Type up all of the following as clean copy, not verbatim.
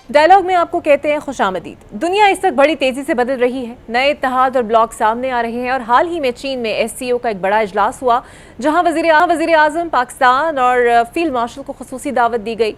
Dialogue में आपको कहते हैं खुशामदीद। दुनिया इस वक्त बड़ी तेजी से बदल रही है, नए इत्तेहाद और ब्लॉक सामने आ रहे हैं और हाल ही में चीन में एससीओ का एक बड़ा इजलास हुआ जहां वजीर आजम पाकिस्तान और फील्ड मार्शल को खुसूसी दावत दी गई।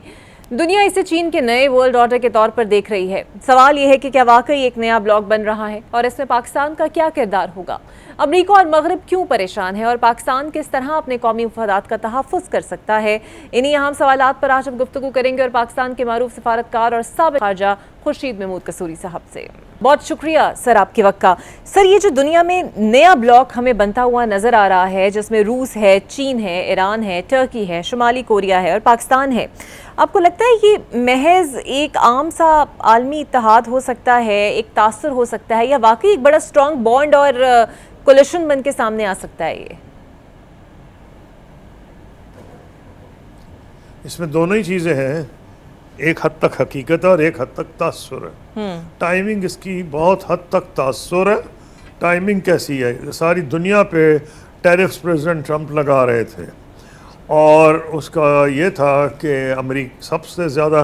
दुनिया इसे चीन के नए वर्ल्ड ऑर्डर के तौर पर देख रही है। सवाल यह है कि क्या वाकई एक नया ब्लॉक बन रहा है और इसमें पाकिस्तान का क्या किरदार होगा? अमरीका और मगरब क्यों परेशान है और पाकिस्तान किस तरह अपने कौमी मफादात का तहफ़्फ़ुज़ कर सकता है? इन्हीं अहम सवालात पर आज हम गुफ्तगू करेंगे और पाकिस्तान के मारूफ सफारतकार और साबिक़ खारजा खुर्शीद महमूद कसूरी साहब से। बहुत शुक्रिया सर आपके वक्त का। सर, ये जो दुनिया में नया ब्लॉक हमें बनता हुआ नज़र आ रहा है जिसमें रूस है, चीन है, ईरान है, टर्की है, शुमाली कोरिया है और पाकिस्तान है, आपको लगता है ये महज एक आम सा आलमी इत्तेहाद हो सकता है, एक तासुर हो सकता है, या वाकई एक बड़ा स्ट्रॉन्ग बॉन्ड और कोलिशन बन के सामने आ सकता है? ये इसमें दोनों ही चीज़ें हैं, एक हद तक हकीकत है और एक हद तक तासुर है। टाइमिंग इसकी बहुत हद तक तासुर है। टाइमिंग कैसी है? सारी दुनिया पे टैरिफ्स प्रेसिडेंट ट्रंप लगा रहे थे और उसका ये था कि अमेरिका सबसे ज़्यादा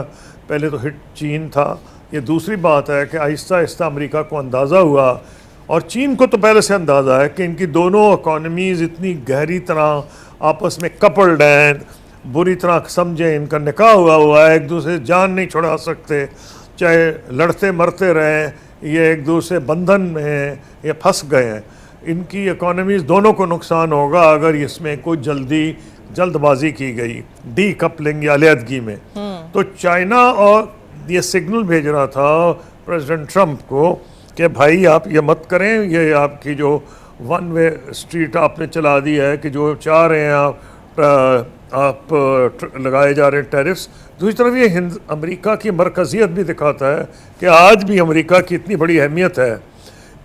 पहले तो हिट चीन था। ये दूसरी बात है कि आहिस्ता आहिस्ता अमेरिका को अंदाज़ा हुआ, और चीन को तो पहले से अंदाज़ा है कि इनकी दोनों इकॉनमीज़ इतनी गहरी तरह आपस में कपल्ड हैं, बुरी तरह समझें, इनका निकाह हुआ है, एक दूसरे से जान नहीं छुड़ा सकते, चाहे लड़ते मरते रहें, ये एक दूसरे बंधन में हैं, ये फंस गए हैं। इनकी इकॉनमीज़ दोनों को नुकसान होगा अगर इसमें कोई जल्दबाजी की गई, डी कपलिंग या अलहदगी में। तो चाइना और ये सिग्नल भेज रहा था प्रेसिडेंट ट्रंप को कि भाई आप ये मत करें, ये आपकी जो वन वे स्ट्रीट आपने चला दी है कि जो चाह रहे हैं आप लगाए जा रहे हैं टैरिफ्स। दूसरी तरफ ये अमेरिका की मरकज़ियत भी दिखाता है कि आज भी अमेरिका की इतनी बड़ी अहमियत है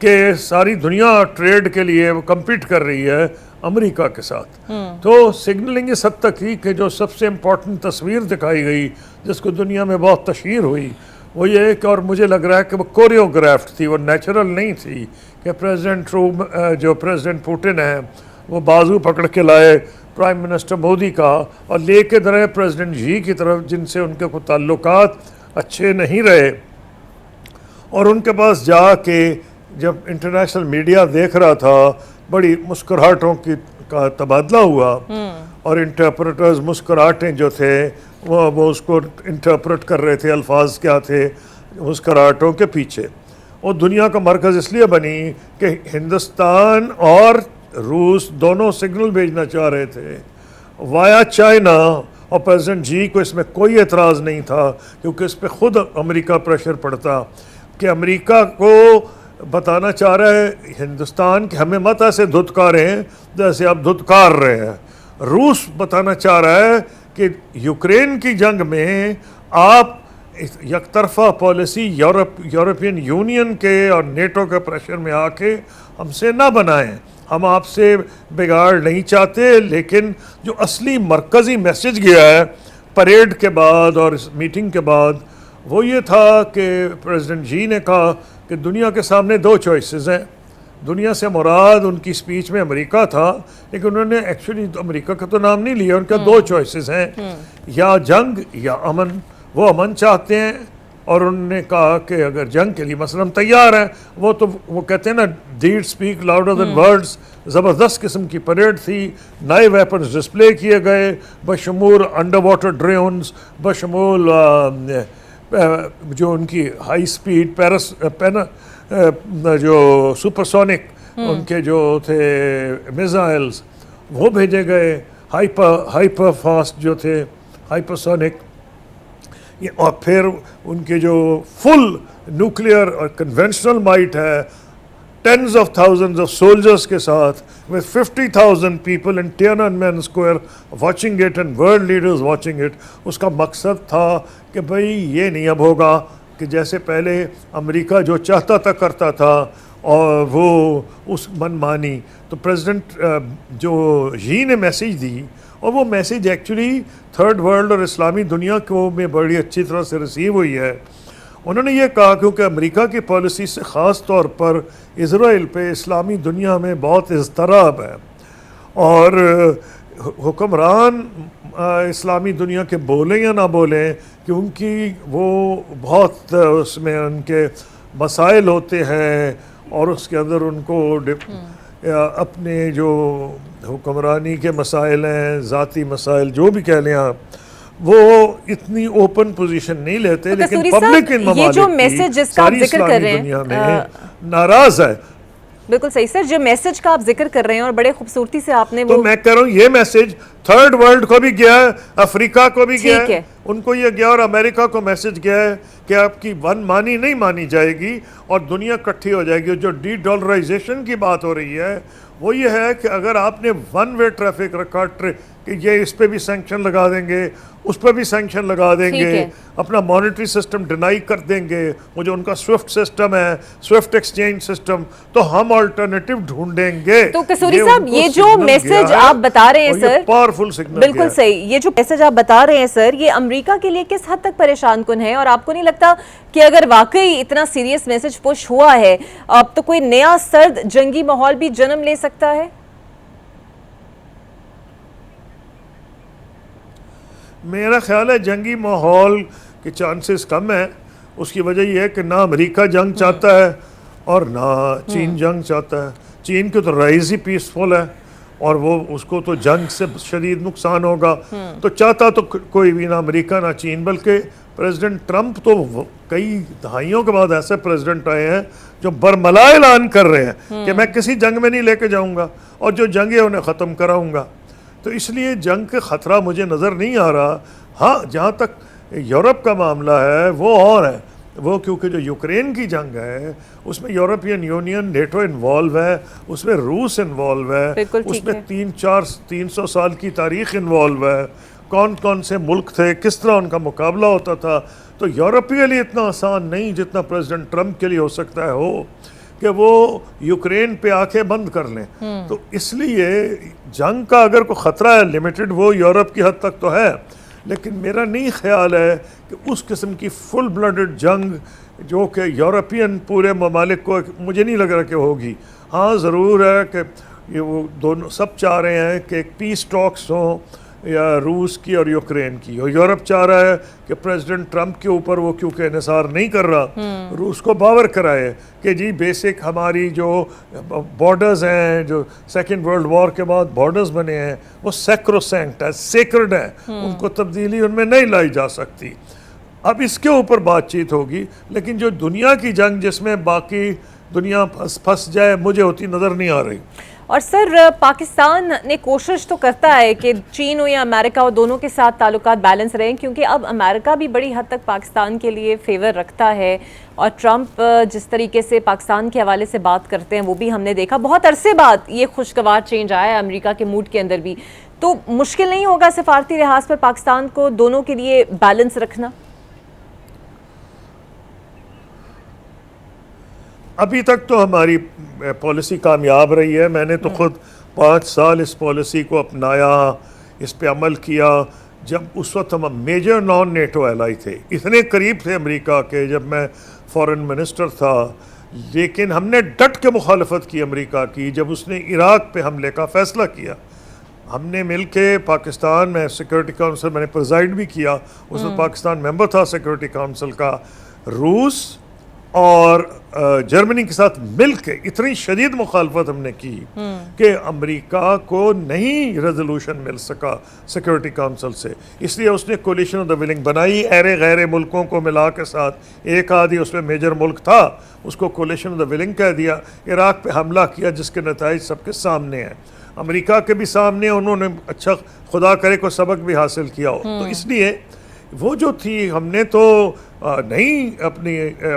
कि सारी दुनिया ट्रेड के लिए वो कम्पीट कर रही है अमेरिका के साथ। तो सिग्नलिंग इस हद तक ही कि जो सबसे इम्पोर्टेंट तस्वीर दिखाई गई जिसको दुनिया में बहुत तशहीर हुई वो ये कि, और मुझे लग रहा है कि वो कोरियोग्राफ्ड थी, वो नेचुरल नहीं थी कि प्रेसिडेंट पुतिन है वो बाजू पकड़ के लाए प्राइम मिनिस्टर मोदी का और लेके रहे प्रेसिडेंट जी की तरफ, जिनसे उनके को ताल्लुकात अच्छे नहीं रहे, और उनके पास जाके जब इंटरनेशनल मीडिया देख रहा था बड़ी मुस्कुराहटों का तबादला हुआ और इंटरप्रेटर्स मुस्कुराहटें जो थे वो उसको इंटरप्रेट कर रहे थे, अल्फाज क्या थे मुस्कुराहटों के पीछे। और दुनिया का मरकज़ इसलिए बनी कि हिंदुस्तान और रूस दोनों सिग्नल भेजना चाह रहे थे वाया चाइना, और प्रेसिडेंट जी को इसमें कोई एतराज़ नहीं था क्योंकि इस पर ख़ुद अमेरिका प्रेशर पड़ता कि अमेरिका को बताना चाह रहा है हिंदुस्तान कि हमें मत ऐसे धुतकारें जैसे आप धुतकार रहे हैं। रूस बताना चाह रहा है कि यूक्रेन की जंग में आप यकतरफा पॉलिसी यूरोपियन यूनियन के और नेटो के प्रेशर में आके हमसे ना बनाएं, हम आपसे बिगाड़ नहीं चाहते। लेकिन जो असली मरकज़ी मैसेज गया है परेड के बाद और इस मीटिंग के बाद वो ये था कि प्रेसिडेंट जी ने कहा कि दुनिया के सामने दो चॉइसेस हैं। दुनिया से मुराद उनकी स्पीच में अमेरिका था, लेकिन उन्होंने एक्चुअली तो अमेरिका का तो नाम नहीं लिया। उनका दो चॉइसेस हैं, या जंग या अमन। वो अमन चाहते हैं और उन्होंने कहा कि अगर जंग के लिए मसलन हम तैयार हैं। वो कहते हैं ना, deeds speak louder than words. ज़बरदस्त किस्म की परेड थी, नए वेपन्स डिस्प्ले किए गए बशमूल अंडर वाटर ड्रोन्स, बशमूल जो उनकी हाई स्पीड जो सुपरसोनिक उनके जो थे मिसाइल्स वो भेजे गए, हाइपर फास्ट जो थे हाइपरसोनिक, और फिर उनके जो फुल न्यूक्लियर और कन्वेंशनल माइट है, tens of thousands of soldiers के साथ with 50,000 people in Tiananmen Square watching it and world leaders watching it। उसका मकसद था कि भाई ये नहीं अब होगा कि जैसे पहले अमेरिका जो चाहता था करता था और वो उस मनमानी। तो प्रेसिडेंट जो जी ने मैसेज दी, और वो मैसेज एक्चुअली थर्ड वर्ल्ड और इस्लामी दुनिया को में बड़ी अच्छी तरह से रिसीव हुई है। उन्होंने ये कहा क्योंकि अमेरिका की पॉलिसी से ख़ास तौर पर इज़राइल पे इस्लामी दुनिया में बहुत इज़्तिराब है और हुक्मरान इस्लामी दुनिया के बोलें या ना बोलें, क्योंकि वो बहुत उसमें उनके मसाइल होते हैं और उसके अंदर उनको अपने जो हुक्मरानी के मसाइल हैं, ज़ाती मसाइल जो भी कह लें आप, वो इतनी ओपन पोजीशन नहीं लेते। तो लेकिन कसूरी पब्लिक साहब, इन ये जो ममालिक मैसेज की जिसका आप सारी जिक्र कर इस्लामी रहे हैं, दुनिया में नाराज़ है। बिल्कुल सही सर, जो मैसेज का आप जिक्र कर रहे हैं और बड़े खूबसूरती से आपने तो वो मैं कह रहा हूँ ये मैसेज थर्ड वर्ल्ड को भी गया है, अफ्रीका को भी गया ठीक है, है। उनको ये गया और अमेरिका को मैसेज गया है कि आपकी वन मानी नहीं मानी जाएगी और दुनिया इकट्ठी हो जाएगी। जो डी डॉलराइजेशन की बात हो रही है वो ये है कि अगर आपने वन वे ट्रैफिक रखा कि ये इस पे भी सैंक्शन लगा देंगे, उस पर भी सैंक्शन लगा देंगे, अपना मॉनेटरी सिस्टम डिनाई कर देंगे, वो जो उनका स्विफ्ट सिस्टम है, स्विफ्ट एक्सचेंज सिस्टम, तो हम अल्टरनेटिव ढूंढेंगे। तो कसूरी साहब, ये जो मैसेज आप बता रहे हैं सर, पावरफुल सिग्नल, बिल्कुल सही, ये जो मैसेज आप बता रहे हैं सर, ये अमेरिका के लिए किस हद तक परेशान कुन है? और आपको नहीं लगता कि अगर वाकई इतना सीरियस मैसेज पुश हुआ है, अब तो कोई नया सर्द जंगी माहौल भी जन्म ले सकता है? मेरा ख्याल है जंगी माहौल के चांसेस कम है। उसकी वजह यह है कि ना अमेरिका जंग चाहता है और ना चीन जंग चाहता है। चीन की तो राइज ही पीसफुल है और वो उसको तो जंग से शदीद नुकसान होगा, तो चाहता तो कोई भी ना अमेरिका ना चीन। बल्कि प्रेसिडेंट ट्रंप तो कई दहाइयों के बाद ऐसे प्रेसिडेंट आए हैं जो बरमला ऐलान कर रहे हैं कि मैं किसी जंग में नहीं लेके जाऊंगा और जो जंग है उन्हें ख़त्म कराऊंगा। तो इसलिए जंग का ख़तरा मुझे नज़र नहीं आ रहा। हाँ, जहाँ तक यूरोप का मामला है वो और है, वो क्योंकि जो यूक्रेन की जंग है उसमें यूरोपियन यूनियन नेटो इन्वॉल्व है, उसमें रूस इन्वॉल्व है, उसमें 300 साल की तारीख इन्वॉल्व है, कौन कौन से मुल्क थे, किस तरह उनका मुकाबला होता था। तो यूरोप के लिए इतना आसान नहीं जितना प्रेसिडेंट ट्रंप के लिए हो सकता है हो कि वो यूक्रेन पे आंखें बंद कर लें। तो इसलिए जंग का अगर कोई ख़तरा है लिमिटेड, वो यूरोप की हद तक तो है, लेकिन मेरा नहीं ख्याल है कि उस किस्म की फुल ब्लडेड जंग जो कि यूरोपियन पूरे ममालिक को, मुझे नहीं लग रहा कि होगी। हाँ, ज़रूर है कि ये वो दोनों सब चाह रहे हैं कि पीस टॉक्स हों, या रूस की और यूक्रेन की, और यूरोप चाह रहा है कि प्रेसिडेंट ट्रंप के ऊपर वो क्योंकि इन्हिसार नहीं कर रहा, रूस को बावर कराए कि जी बेसिक हमारी जो बॉर्डर्स हैं, जो सेकेंड वर्ल्ड वॉर के बाद बॉर्डर्स बने हैं, वो सैक्रोसैंक्ट है, सेक्रेड है, उनको तब्दीली उनमें नहीं लाई जा सकती। अब इसके ऊपर बातचीत होगी, लेकिन जो दुनिया की जंग जिसमें बाकी दुनिया फंस जाए, मुझे होती नज़र नहीं आ रही। और सर, पाकिस्तान ने कोशिश तो करता है कि चीन हो या अमेरिका हो, दोनों के साथ ताल्लुकात बैलेंस रहें, क्योंकि अब अमेरिका भी बड़ी हद तक पाकिस्तान के लिए फेवर रखता है और ट्रंप जिस तरीके से पाकिस्तान के हवाले से बात करते हैं वो भी हमने देखा। बहुत अरसे बाद ये खुशगवार चेंज आया है अमेरिका के मूड के अंदर भी। तो मुश्किल नहीं होगा सिफारती लिहाज पर पाकिस्तान को दोनों के लिए बैलेंस रखना? अभी तक तो हमारी पॉलिसी कामयाब रही है। मैंने तो खुद 5 साल इस पॉलिसी को अपनाया, इस पे अमल किया। जब उस वक्त हम मेजर नॉन नेटो एलाई थे, इतने करीब थे अमेरिका के जब मैं फॉरेन मिनिस्टर था, लेकिन हमने डट के मुखालफत की अमेरिका की जब उसने इराक पे हमले का फ़ैसला किया। हमने मिल के पाकिस्तान में सिक्योरिटी काउंसिल, मैंने प्रिजाइड भी किया, उसमें पाकिस्तान मेंबर था सिक्योरिटी काउंसिल का, रूस और जर्मनी के साथ मिलके इतनी शदीद मुखालफत हमने की कि अमेरिका को नहीं रेजोल्यूशन मिल सका सिक्योरिटी काउंसिल से। इसलिए उसने कोलिशन ऑफ द विलिंग बनाई, ऐरे गैरे मुल्कों को मिला के साथ। एक आदि उसमें मेजर मुल्क था, उसको कोलिशन ऑफ द विलिंग कह दिया। इराक पे हमला किया जिसके नताइज सबके सामने हैं, अमेरिका के भी सामने। उन्होंने अच्छा खुदा करे को सबक भी हासिल किया हो। तो इसलिए वो जो थी, हमने तो नहीं अपनी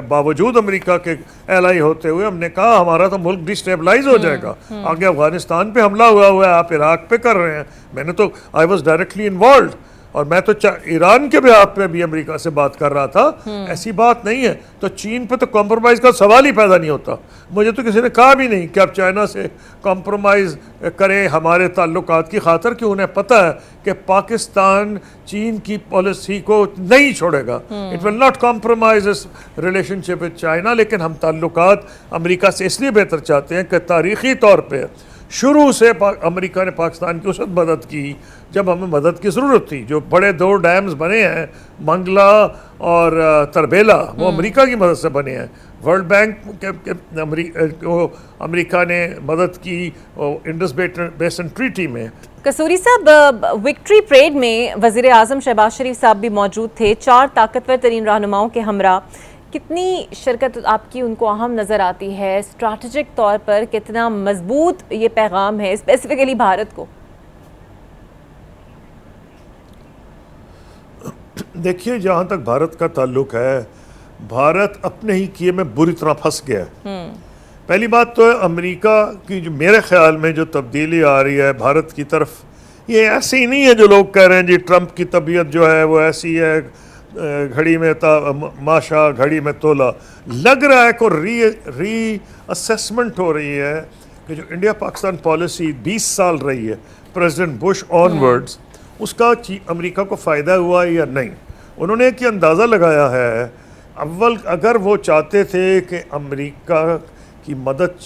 बावजूद अमेरिका के एलाई होते हुए हमने कहा हमारा तो मुल्क डिस्टेबलाइज हो जाएगा। आगे अफगानिस्तान पे हमला हुआ है, आप इराक पे कर रहे हैं। मैंने तो आई वॉज डायरेक्टली इन्वॉल्व और मैं तो ईरान के बिहाफ पे भी अमेरिका से बात कर रहा था। ऐसी बात नहीं है। तो चीन पे तो कॉम्प्रोमाइज़ का सवाल ही पैदा नहीं होता। मुझे तो किसी ने कहा भी नहीं कि आप चाइना से कॉम्प्रोमाइज़ करें हमारे ताल्लुकात की खातर, कि उन्हें पता है कि पाकिस्तान चीन की पॉलिसी को नहीं छोड़ेगा। इट विल नॉट कॉम्प्रोमाइज इस रिलेशनशिप विद चाइना। लेकिन हम ताल्लुकात अमेरिका से इसलिए बेहतर चाहते हैं कि तारीख़ी तौर पर शुरू से अमेरिका ने पाकिस्तान की उस वक्त मदद की जब हमें मदद की ज़रूरत थी। जो बड़े 2 डैम्स बने हैं, मंगला और तरबेला, वो अमेरिका की मदद से बने हैं। वर्ल्ड बैंक अमेरिका ने मदद की इंडस बेसिन ट्रीटी में। कसूरी साहब, विक्ट्री परेड में वज़ीर आज़म शहबाज शरीफ साहब भी मौजूद थे, 4 ताकतवर तरीन रहनुमाओं के हमरा। कितनी शिरकत आपकी उनको अहम नज़र आती है? स्ट्रैटेजिक तौर पर कितना मजबूत ये पैगाम है स्पेसिफिकली भारत को? देखिए, जहाँ तक भारत का ताल्लुक है, भारत अपने ही किए में बुरी तरह फंस गया है। पहली बात तो है अमेरिका की जो मेरे ख्याल में जो तब्दीली आ रही है भारत की तरफ, ये ऐसी ही नहीं है जो लोग कह रहे हैं जी ट्रंप की तबीयत जो है वो ऐसी है, घड़ी में माशा घड़ी में तोला। लग रहा है को री असेसमेंट हो रही है कि जो इंडिया पाकिस्तान पॉलिसी 20 साल रही है प्रेसिडेंट बुश ऑनवर्ड्स, उसका अमेरिका को फ़ायदा हुआ या नहीं। उन्होंने एक अंदाज़ा लगाया है, अव्वल अगर वो चाहते थे कि अमेरिका की मदद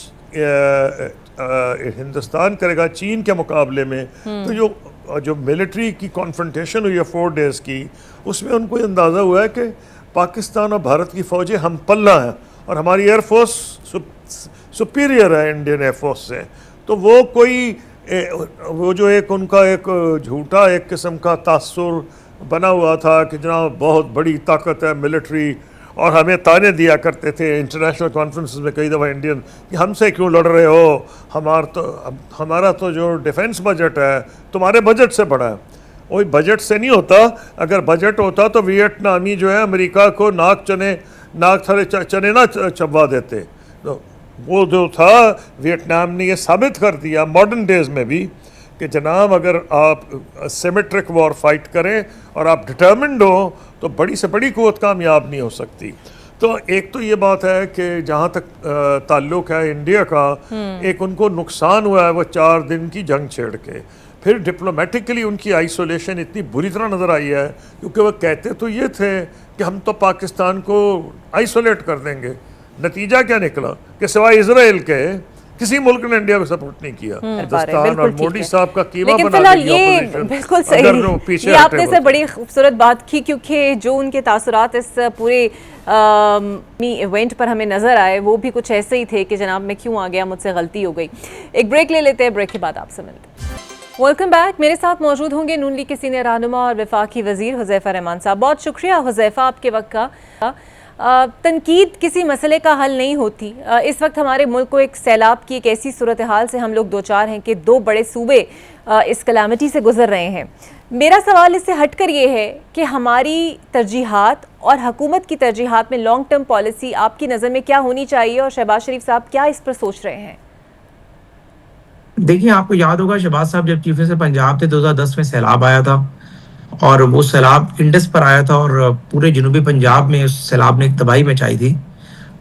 हिंदुस्तान करेगा चीन के मुकाबले में, तो जो मिलिट्री की कॉन्फ्रंटेशन हुई है 4 डेज़ की, उसमें उनको ये अंदाज़ा हुआ है कि पाकिस्तान और भारत की फ़ौजें हम पल्ला हैं और हमारी एयरफोर्स सुपीरियर है इंडियन एयरफोर्स से। तो वो जो एक उनका एक झूठा एक किस्म का तासुर बना हुआ था कि जनाब बहुत बड़ी ताकत है मिलिट्री, और हमें ताने दिया करते थे इंटरनेशनल कॉन्फ्रेंसेस में कई दफ़ा इंडियन कि हमसे क्यों लड़ रहे हो, हमारा तो जो डिफेंस बजट है तुम्हारे बजट से बड़ा है। वही बजट से नहीं होता, अगर बजट होता तो वियतनामी जो है अमेरिका को नाक थरे चने ना चबवा देते। तो वो जो था, वियतनाम ने ये साबित कर दिया मॉडर्न डेज में भी कि जनाब अगर आप सिमेट्रिक वॉर फाइट करें और आप डिटर्मिन्ड हो तो बड़ी से बड़ी कुव्वत कामयाब नहीं हो सकती। तो एक तो ये बात है कि जहाँ तक ताल्लुक है इंडिया का, एक उनको नुकसान हुआ है वो 4 दिन की जंग छेड़ के। फिर डिप्लोमेटिकली उनकी आइसोलेशन इतनी बुरी तरह नज़र आई है, क्योंकि वो कहते तो ये थे कि हम तो पाकिस्तान को आइसोलेट कर देंगे। नतीजा क्या निकला कि सिवाय इजराइल के किसी मुल्क ने इंडिया को सपोर्ट नहीं किया। हिंदुस्तान और मोदी साहब का कीमा बना फिलहाल ये बिल्कुल सही, ये आपने से बड़ी खूबसूरत बात की, क्योंकि जो उनके तासुरात इस पूरे इवेंट पर हमें नजर आए वो भी कुछ ऐसे ही थे कि जनाब मैं क्यों आ गया, मुझसे गलती हो गई। एक ब्रेक ले लेते हैं, ब्रेक के बाद आपसे मिलते हैं। Welcome back. मेरे साथ मौजूद होंगे नून लीग के सीनियर रहनुमा और वफाकी वजीर हुज़ैफा रहमान साहब। बहुत शुक्रिया हुज़ैफा आपके वक्त का। तनकीद किसी मसले का हल नहीं होती। इस वक्त हमारे मुल्क को एक सैलाब की एक ऐसी सूरत हाल से हम लोग दो चार हैं कि 2 बड़े सूबे इस कलामिटी से गुजर रहे हैं। मेरा सवाल इससे हटकर ये है कि हमारी तरजीहात और हुकूमत की तरजीहात में लॉन्ग टर्म पॉलिसी आपकी नज़र में क्या होनी चाहिए और शहबाज शरीफ साहब क्या इस पर सोच रहे हैं? देखिए, आपको याद होगा शहबाज साहब जब चीफ मिनिस्टर पंजाब थे 2010 में सैलाब आया था और वो सैलाब इंडस पर आया था और पूरे जनूबी पंजाब में उस सैलाब ने एक तबाही मचाई थी।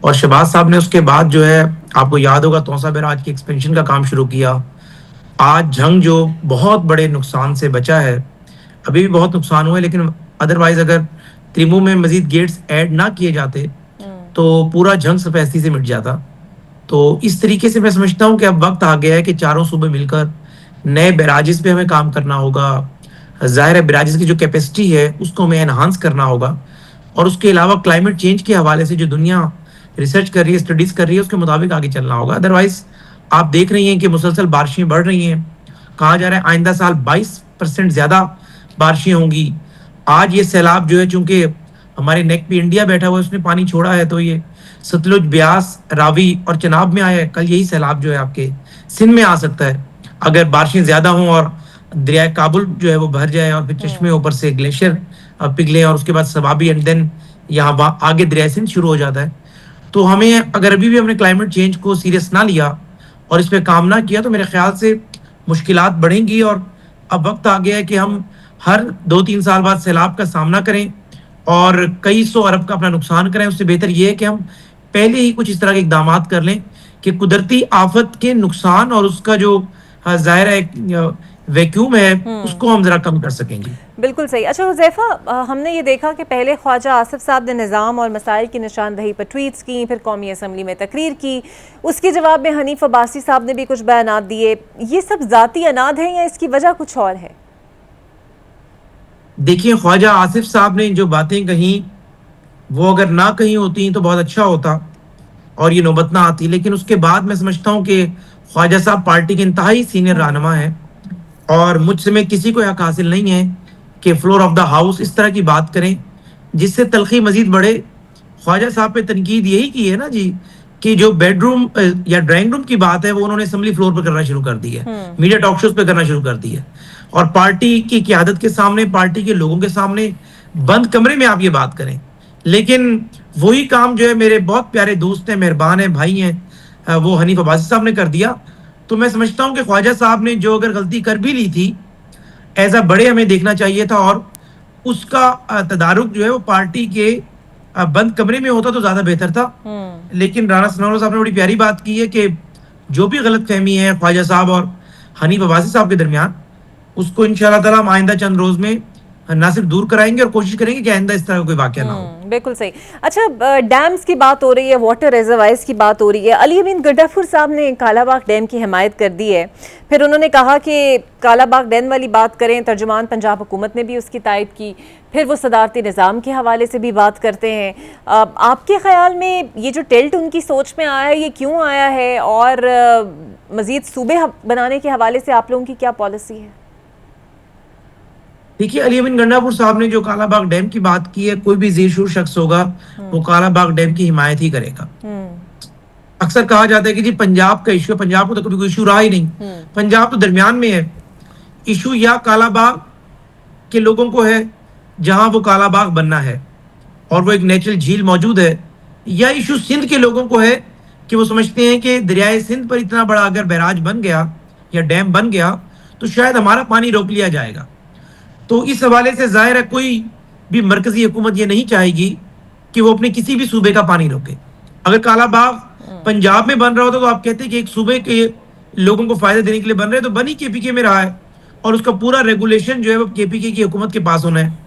और शहबाज साहब ने उसके बाद जो है, आपको याद होगा, तौसा बैराज की एक्सपेंशन का काम शुरू किया। आज झंग जो बहुत बड़े नुकसान से बचा है, अभी भी बहुत नुकसान हुआ है, लेकिन अदरवाइज अगर त्रिमू में मजीद गेट्स ऐड ना किए जाते तो पूरा झंग सफेदी से मिट जाता। तो इस तरीके से मैं समझता हूँ कि अब वक्त आ गया है कि चारों सूबे मिलकर नए बैराजेस पे हमें काम करना होगा। जाहिर है बैराजेस की जो कैपेसिटी है उसको हमें एनहांस करना होगा, और उसके अलावा क्लाइमेट चेंज के हवाले से जो दुनिया रिसर्च कर रही है, स्टडीज कर रही है, उसके मुताबिक आगे चलना होगा। अदरवाइज आप देख रही हैं कि मुसलसल बारिशें बढ़ रही हैं। कहा जा रहा है आइंदा साल 22% ज्यादा बारिशें होंगी। आज ये सैलाब जो है, चूंकि हमारे नेक पे इंडिया बैठा हुआ है, उसने पानी छोड़ा है, तो ये सतलुज, ब्यास, रावी और चनाब में आया है। कल यही सैलाब जो है आपके सिंध में आ सकता है अगर बारिशें ज्यादा हों और दरिया काबुल जो है वो भर जाए और फिर चश्मे ऊपर से ग्लेशियर पिघले और उसके बाद सबाबी एंड देन यहाँ आगे दरिया सिंध शुरू हो जाता है। तो हमें अगर अभी भी हमने क्लाइमेट चेंज को सीरियस ना लिया और इस पर काम ना किया तो मेरे ख्याल से मुश्किलात बढ़ेंगी। और अब वक्त आ गया है कि हम हर 2-3 साल बाद सैलाब का सामना करें और कई 100 अरब का अपना नुकसान करें। उससे बेहतर ये है कि हम पहले ही कुछ इस तरह के इकदाम कर लें कि कुदरती आफत के नुकसान और उसका जो जाहिर है वैक्यूम है उसको हम जरा कम कर सकेंगे। बिल्कुल सही। अच्छा हुज़ैफा, हमने ये देखा कि पहले ख्वाजा आसिफ साहब ने निज़ाम और मसाइल की निशानदही पर ट्वीट्स की, फिर कौमी असम्बली में तकरीर की, उसके जवाब में हनीफ अब्बासी साहब ने भी कुछ बयानात दिए। ये सब ज़ाती अनाद है या इसकी वजह कुछ और है? देखिए, ख्वाजा आसिफ साहब ने जो बातें कही वो अगर ना कही होती तो बहुत अच्छा होता और ये नौबत ना आती, लेकिन उसके बाद मैं समझता हूँ कि ख्वाजा साहब पार्टी के इंतहाई सीनियर रहनुमा है और मुझसे में किसी को हक हासिल नहीं है कि फ्लोर ऑफ द हाउस इस तरह की बात करें जिससे तलखी मजीद बढ़े। ख्वाजा साहब पे तनकीद यही की है ना जी कि जो बेडरूम या ड्राइंग रूम की बात है वो उन्होंने असेंबली फ्लोर पर करना शुरू कर दी है, मीडिया टॉक शोज पे करना शुरू कर दी है और पार्टी की क़यादत के सामने, पार्टी के लोगों के सामने बंद कमरे में आप ये बात करें। लेकिन वही काम जो है मेरे बहुत प्यारे दोस्त हैं, मेहरबान हैं, भाई हैं, वो हनीफ अब्बासी साहब ने कर दिया। तो मैं समझता हूँ कि ख्वाजा साहब ने जो अगर गलती कर भी ली थी एज अ बड़े हमें देखना चाहिए था और उसका तदारुक जो है वो पार्टी के बंद कमरे में होता तो ज्यादा बेहतर था। लेकिन राणा सनाउल्लाह साहब ने बड़ी प्यारी बात की है कि जो भी गलत फहमी है ख्वाजा साहब और हनीफ अब्बासी साहब के दरमियान उसको इंशाल्लाह ताला हम आइंदा चंद रोज में ना सिर्फ दूर कराएंगे और कोशिश करेंगे कि आइंदा इस तरह का कोई वाकया ना हो। बिल्कुल सही। अच्छा, डैम्स की बात हो रही है, वाटर रिजर्वायर्स की बात हो रही है। अली अमीन गड्डाफुर साहब ने कालाबाग डैम की हिमायत कर दी है, फिर उन्होंने कहा कि कालाबाग डैम वाली बात करें, तर्जुमान पंजाब हुकूमत ने भी उसकी तायद की, फिर वो सदारती निज़ाम के हवाले से भी बात करते हैं। आपके ख्याल में ये जो टिल्ट उनकी सोच में आया है ये क्यों आया है और मज़ीद सूबे बनाने के हवाले से आप लोगों की क्या पॉलिसी है? देखिए, अली अमीन गंडापुर साहब ने जो कालाबाग डैम की बात की है, कोई भी ज़ीशुर शख्स होगा वो कालाबाग डैम की हिमायत ही करेगा। अक्सर कहा जाता है कि जी पंजाब का इशू है, पंजाब को तो कभी कोई इशू रहा ही नहीं, पंजाब तो दरमियान में है। इशू या कालाबाग के लोगों को है जहां वो कालाबाग बनना है और वो एक नेचुरल झील मौजूद है, या इशू सिंध के लोगों को है कि वो समझते हैं कि दरियाए सिंध पर इतना बड़ा अगर बैराज बन गया या डैम बन गया तो शायद हमारा पानी रोक लिया जाएगा। तो इस हवाले से जाहिर है कोई भी मरकजी हुकूमत ये नहीं चाहेगी कि वो अपने किसी भी सूबे का पानी रोके। अगर कालाबाग पंजाब में बन रहा होता तो आप कहते हैं कि एक सूबे के लोगों को फायदा देने के लिए बन रहे हैं, तो बन ही केपीके में रहा है और उसका पूरा रेगुलेशन जो है वो केपीके की हुकूमत के पास होना है।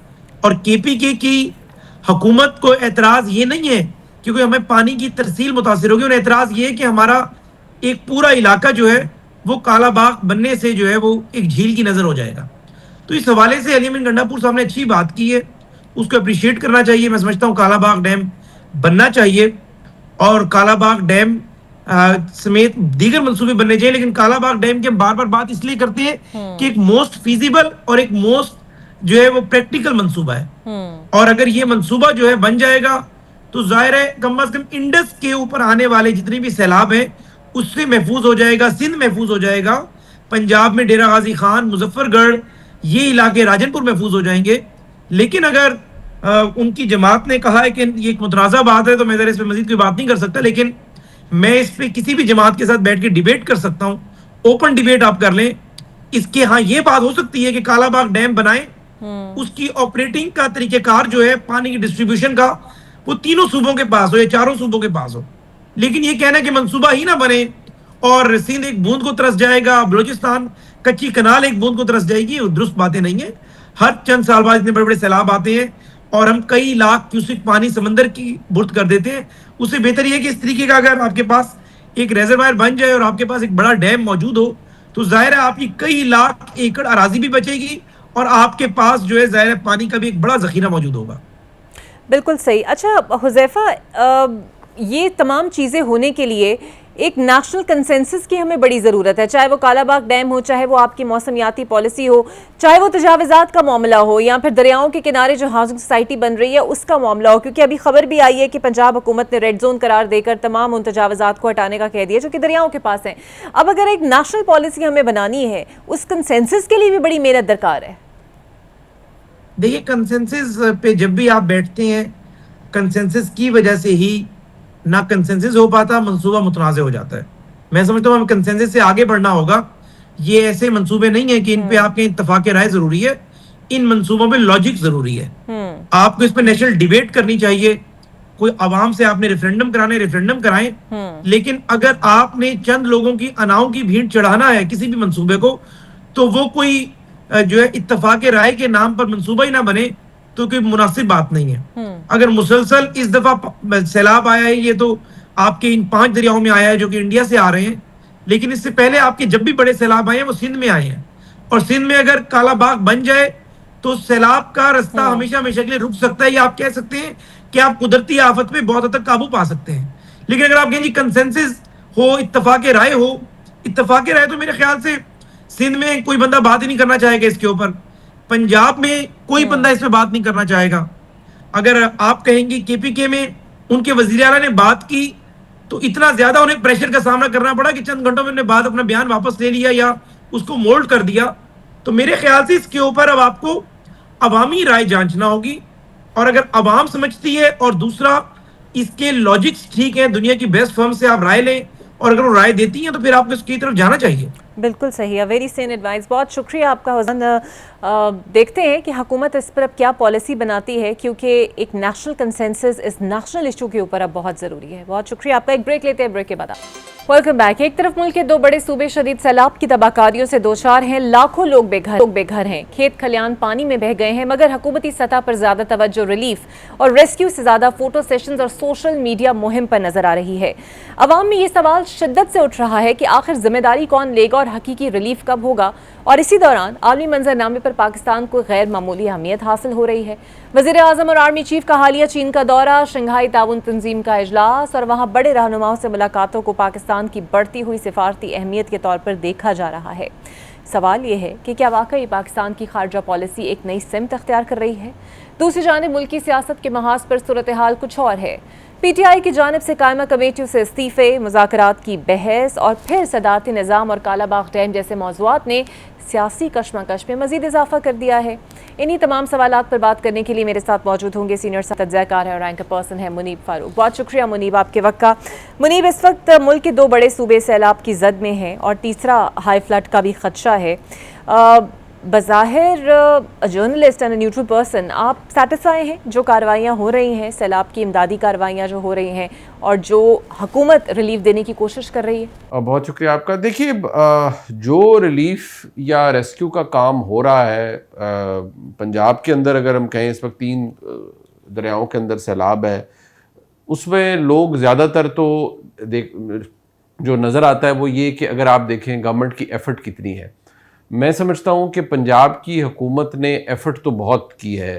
और केपीके की हुकूमत को एतराज ये नहीं है क्योंकि हमें पानी की तरसील मुतासिर होगी, उन्हें एतराज ये है कि हमारा एक पूरा इलाका जो है वो कालाबाग बनने से जो है वो एक झील की नजर हो जाएगा। तो इस हवाले से अली अमीन गंडापुर साहब ने अच्छी बात की है, उसको अप्रिशिएट करना चाहिए। मैं समझता हूँ कालाबाग डैम बनना चाहिए और कालाबाग डैम समेत दीगर मंसूबे बनने चाहिए। लेकिन कालाबाग डैम की हम बार बार बात इसलिए करते हैं कि एक मोस्ट फीजिबल और एक मोस्ट जो है वो प्रैक्टिकल मंसूबा है और अगर ये मंसूबा जो है बन जाएगा तो जाहिर है कम अज कम इंडस के ऊपर आने वाले जितने भी सैलाब हैं उससे महफूज हो जाएगा, सिंध महफूज हो जाएगा, पंजाब में डेरा गाजी खान, मुजफ्फरगढ़, ये इलाके राजनपुर महफूज हो जाएंगे। लेकिन अगर उनकी जमात ने कहा है कि ये एक मुतनाज़ा बात है तो मैं इस पर मजीद कोई बात नहीं कर सकता, लेकिन मैं इस पर किसी भी जमात के साथ बैठ के डिबेट कर सकता हूँ। ओपन डिबेट आप कर लें इसके। हाँ, ये बात हो सकती है कि कालाबाग डैम बनाए, उसकी ऑपरेटिंग का तरीकेकार जो है पानी की डिस्ट्रीब्यूशन का वो तीनों सूबों के पास हो या चारों सूबों के पास हो। लेकिन ये कहना कि मंसूबा ही ना बने और सिंध एक बूंद को तरस जाएगा, बलोचिस्तान कच्ची कनाल एक बूंद को तरस जाएगी, वो दुरुस्त बातें नहीं है। हर चंद साल बाद इतने बड़े बड़े सैलाब आते हैं और हम कई लाख क्यूसिक पानी समंदर की बुर्द कर देते हैं। उससे बेहतर यह कि इस तरीके का अगर आपके पास एक रेजरवायर बन जाए और आपके पास एक बड़ा डैम मौजूद हो तो जाहिर है आपकी कई लाख एकड़ अराजी भी बचेगी और आपके पास जो है जाहिर है पानी का भी एक बड़ा जखीरा मौजूद होगा। बिल्कुल सही। अच्छा हुज़ैफा, ये तमाम चीज़ें होने के लिए एक नेशनल कंसेंसस की हमें बड़ी ज़रूरत है, चाहे वो कालाबाग डैम हो, चाहे वो आपकी मौसमियाती पॉलिसी हो, चाहे वो तजावज़ात का मामला हो या फिर दरियाओं के किनारे जो हाउसिंग सोसाइटी बन रही है उसका मामला हो। क्योंकि अभी खबर भी आई है कि पंजाब हुकूमत ने रेड जोन करार देकर तमाम उन तजावज़ात को हटाने का कह दिया जो कि दरियाओं के पास हैं। अब अगर एक नेशनल पॉलिसी हमें बनानी है उस कंसेंसस के लिए भी बड़ी मेहनत दरकार है। देखिए, कंसेंसस पे जब भी आप बैठते हैं कंसेंसस की वजह से ही ना कंसेंसस हो पाता, मंसूबा मुतनाज़ हो जाता है। मैं समझता हूँ हमें कंसेंसस से आगे बढ़ना होगा। ये ऐसे मंसूबे नहीं है कि इन पे आपके इत्तफाक राय जरूरी है, इन मंसूबों पे लॉजिक जरूरी है। आपको इस पे नेशनल डिबेट करनी चाहिए, कोई आवाम से आपने रेफरेंडम कराने रेफरेंडम कराएं, लेकिन अगर आपने चंद लोगों की अनाओं की भीड़ चढ़ाना है किसी भी मंसूबे को तो वो कोई जो है इत्तफाक राय के नाम पर मंसूबा ही ना बने, तो कोई मुनासिब बात नहीं है। अगर मुसलसल इस दफा सैलाब आया है, ये तो आपके इन 5 दरियाओं में आया है जो कि इंडिया से आ रहे हैं, लेकिन इससे पहले आपके जब भी बड़े सैलाब आए हैं वो सिंध में आए हैं, और सिंध में अगर काला बाग बन जाए तो सैलाब का रास्ता हमेशा हमेशा के लिए रुक सकता है, या आप कह सकते हैं कि आप कुदरती आफत पे बहुत हद तक काबू पा सकते हैं। लेकिन अगर आप कहें कंसेंसस हो, इत्तफाक राय हो, इत्तफाक राय तो मेरे ख्याल से सिंध में कोई बंदा बात ही नहीं करना चाहेगा इसके ऊपर, पंजाब में कोई बंदा इस पे बात नहीं करना चाहेगा। अगर आप कहेंगे केपीके में उनके वजीर आला ने बात की तो इतना ज्यादा उन्हें प्रेशर का सामना करना पड़ा कि चंद घंटों में उन्होंने बात अपना बयान वापस ले लिया या उसको मोल्ड कर दिया। तो मेरे ख्याल से इसके ऊपर अब आपको अवामी राय जांचना होगी, और अगर अवाम समझती है और दूसरा इसके लॉजिक्स ठीक है, दुनिया की बेस्ट फर्म से आप राय लें, और अगर वो राय देती हैं तो फिर आपको इसकी तरफ जाना चाहिए। बिल्कुल सही है, वेरी सेन एडवाइस। बहुत शुक्रिया आपका हुसन। देखते हैं कि हुकूमत इस पर अब क्या पॉलिसी बनाती है, क्योंकि एक नेशनल कंसेंसस इस नेशनल इशू के ऊपर अब बहुत ज़रूरी है। बहुत शुक्रिया आपका। एक ब्रेक लेते हैं, ब्रेक के बाद वेलकम बैक। एक तरफ मुल्क के 2 बड़े सूबे शदीद सैलाब की तबाहकारियों से दोचार हैं, लाखों लोग बेघर हैं, खेत खलियान पानी में बह गए हैं, मगर हुकूमती सतह पर ज्यादा तवज्जो रिलीफ और रेस्क्यू से ज्यादा फोटो सेशंस और सोशल मीडिया मुहिम पर नजर आ रही है। अवाम में ये सवाल शिद्दत से उठ रहा है कि आखिर जिम्मेदारी कौन लेगा और हकीकी रिलीफ कब होगा, और इसी दौरान आलमी मंजरनामे पर पाकिस्तान को गैर मामूली अहमियत हासिल हो रही है। वज़ीर आज़म और आर्मी चीफ का हालिया चीन का दौरा, शंघाई ताउन तंजीम का इजलास और वहाँ बड़े रहनुमाओं से मुलाकातों को पाकिस्तान की बढ़ती हुई सिफारती अहमियत के तौर पर देखा जा रहा है। सवाल ये है कि क्या वाकई पाकिस्तान की खारजा पॉलिसी एक नई सिमत अख्तियार कर रही है? दूसरी जानिब मुल्क की सियासत के महाज पर सूरत हाल कुछ और है। PTI की जानिब से कायमा कमेटियों से इस्तीफे, मुज़ाकरात की बहस और फिर सदारती निज़ाम और कालाबाग डैम जैसे मौज़ूआत ने सियासी कशमकश में मजीद इजाफा कर दिया है। इन्हीं तमाम सवालात पर बात करने के लिए मेरे साथ मौजूद होंगे सीनियर तजज़ियाकार है और एंकर पर्सन है मुनीब फारूक। बहुत शुक्रिया मुनीब आपके वक्त का। मुनीब, इस वक्त मुल्क के 2 बड़े सूबे सैलाब की जद में हैं और तीसरा हाई फ्लड का भी खदशा है। बज़ाहिर जर्नलिस्ट एंड न्यूट्रल पर्सन, आप सेटिस्फाई हैं जो कार्रवाइयाँ हो रही हैं, सैलाब की इमदादी कार्रवाइयाँ जो हो रही हैं और जो हुकूमत रिलीफ देने की कोशिश कर रही है? बहुत शुक्रिया आपका। देखिए, जो रिलीफ या रेस्क्यू का काम हो रहा है पंजाब के अंदर, अगर हम कहें इस वक्त 3 दरियाओं के अंदर सैलाब है, उसमें लोग ज़्यादातर तो जो नज़र आता है वो ये कि अगर आप देखें गवर्नमेंट की एफ़र्ट कितनी है। मैं समझता हूँ कि पंजाब की हुकूमत ने एफ़र्ट तो बहुत की है।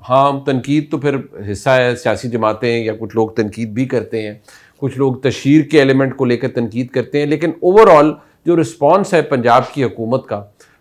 हाँ, तनकीद तो फिर हिस्सा है, सियासी जमातें या कुछ लोग तनकीद भी करते हैं, कुछ लोग तशहीर के एलिमेंट को लेकर तनकीद करते हैं, लेकिन ओवरऑल जो रिस्पॉन्स है पंजाब की हुकूमत का,